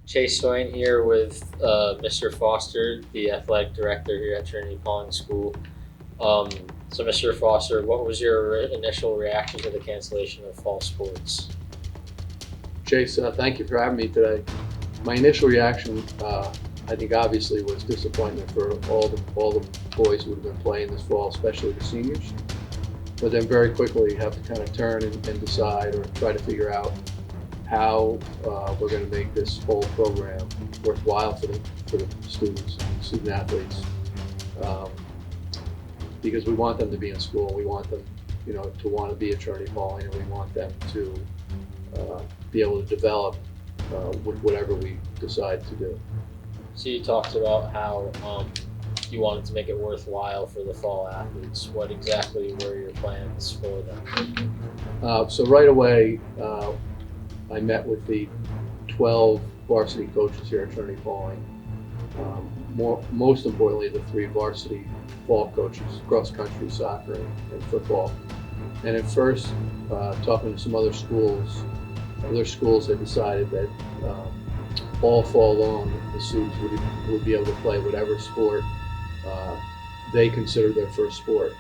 Chase Swain here with Mr. Foster, the athletic director here at Trinity-Pawling School. Um, so, Mr. Foster, what was your initial reaction to the cancellation of fall sports? Chase, thank you for having me today. My initial reaction, I think, obviously, was disappointment for all the boys who would have been playing this fall, especially the seniors. But then very quickly have to kind of turn and decide or try to figure out how we're going to make this whole program worthwhile for the students, student athletes, um, because we want them to be in school. We want them, to want to be at Trinity-Pawling, and we want them to be able to develop with whatever we decide to do. So, you talked about how you wanted to make it worthwhile for the fall athletes. What exactly were your plans for them? So right away, I met with the 12 varsity coaches here at Trinity-Pawling. Most importantly, the 3 varsity fall coaches, cross country, soccer, and football. And at first, talking to some other schools had decided that all fall long, the students would be able to play whatever sport they considered their first sport.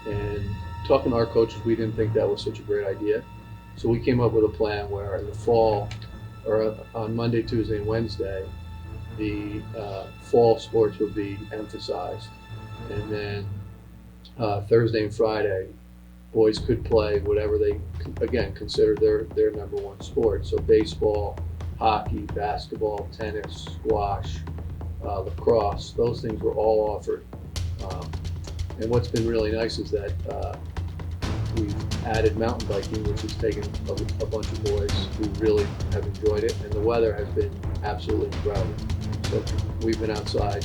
And talking to our coaches, we didn't think that was such a great idea. So we came up with a plan where in the fall, or on Monday, Tuesday, and Wednesday, the fall sports would be emphasized. And then Thursday and Friday, boys could play whatever they, again, consider their number one sport. So baseball, hockey, basketball, tennis, squash, lacrosse, those things were all offered. And what's been really nice is that we've added mountain biking, which has taken a bunch of boys who really have enjoyed it, and the weather has been absolutely incredible. So we've been outside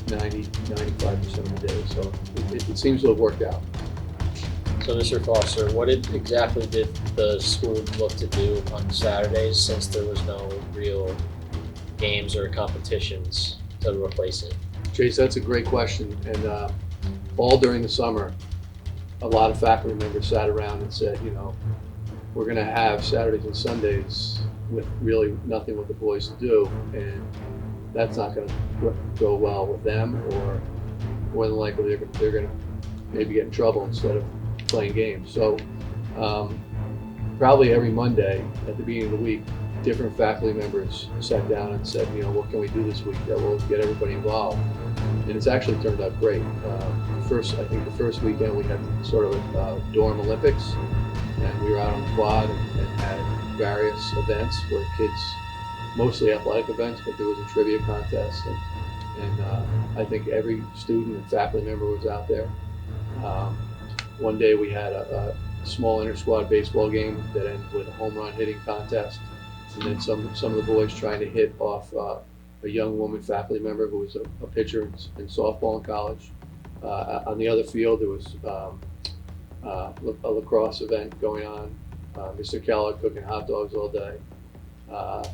95% of the day, so it seems to have worked out. So, Mr. Foster, what exactly did the school look to do on Saturdays, since there was no real games or competitions to replace it? Chase, that's a great question. And all during the summer, a lot of faculty members sat around and said, we're going to have Saturdays and Sundays with really nothing with the boys to do, and that's not going to go well with them, or more than likely they're going to maybe get in trouble instead of playing games. So probably every Monday at the beginning of the week, different faculty members sat down and said, what can we do this week that will get everybody involved? And it's actually turned out great. I think the first weekend we had sort of a dorm Olympics, and we were out on the quad and had various events where kids, mostly athletic events, but there was a trivia contest, and I think every student and faculty member was out there. One day we had a small inter-squad baseball game that ended with a home run hitting contest, and then some of the boys trying to hit off a young woman faculty member who was a pitcher in softball in college. On the other field, there was a lacrosse event going on. Mr. Kellogg cooking hot dogs all day.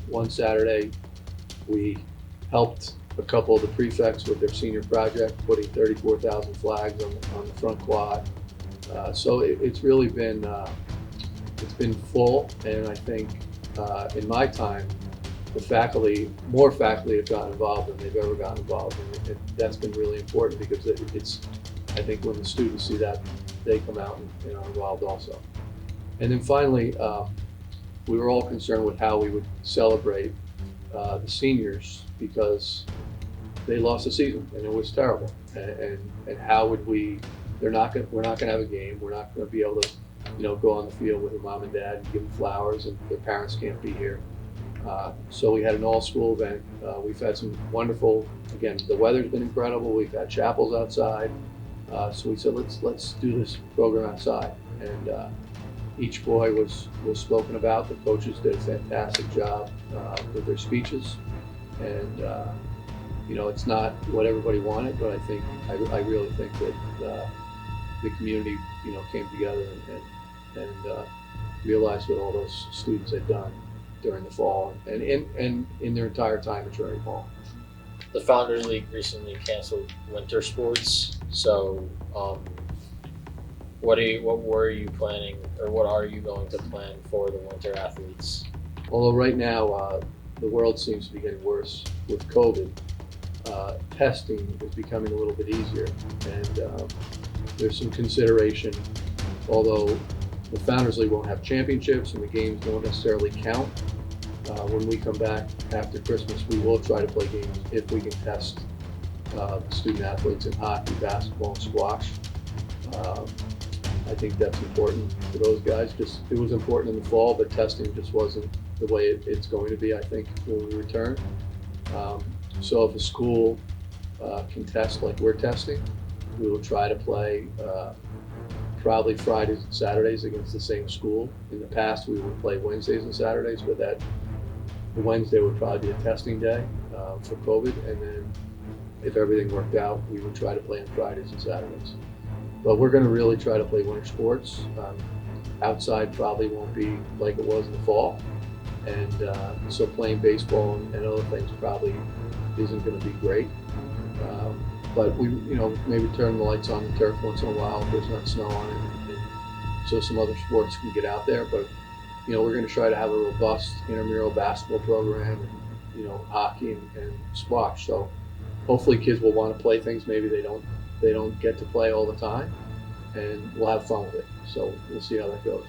One Saturday, we helped a couple of the prefects with their senior project, putting 34,000 flags on the front quad. So it's really been full, and I think in my time, more faculty have gotten involved than they've ever gotten involved, and that's been really important because it's I think when the students see that, they come out and are involved also. And then finally, we were all concerned with how we would celebrate the seniors, because they lost the season and it was terrible. And how would we're not going to have a game. We're not going to be able to go on the field with their mom and dad and give them flowers, and their parents can't be here. So we had an all-school event. We've had some wonderful, again, the weather's been incredible. We've had chapels outside. So we said, let's do this program outside. And each boy was spoken about. The coaches did a fantastic job with their speeches. And, it's not what everybody wanted, but I really think that the community, came together and realized what all those students had done during the fall and in their entire time at Trinity-Pawling. The Founders League recently canceled winter sports. So, what were you planning, or what are you going to plan for the winter athletes? Although right now the world seems to be getting worse with COVID. Testing is becoming a little bit easier, and there's some consideration, although the Founders League won't have championships and the games won't necessarily count. When we come back after Christmas, we will try to play games if we can test student athletes in hockey, basketball, and squash. I think that's important for those guys. Just it was important in the fall, but testing just wasn't the way it's going to be, I think, when we return. So if a school can test like we're testing, we will try to play probably Fridays and Saturdays against the same school. In the past, we would play Wednesdays and Saturdays, but the Wednesday would probably be a testing day for COVID, and then if everything worked out, we would try to play on Fridays and Saturdays. But we're going to really try to play winter sports. Outside probably won't be like it was in the fall, and so playing baseball and other things probably isn't going to be great. But we, maybe turn the lights on the turf once in a while if there's not snow on it, and so some other sports can get out there. But we're going to try to have a robust intramural basketball program, and hockey and squash. So hopefully kids will want to play things maybe they don't get to play all the time, and we'll have fun with it. So we'll see how that goes.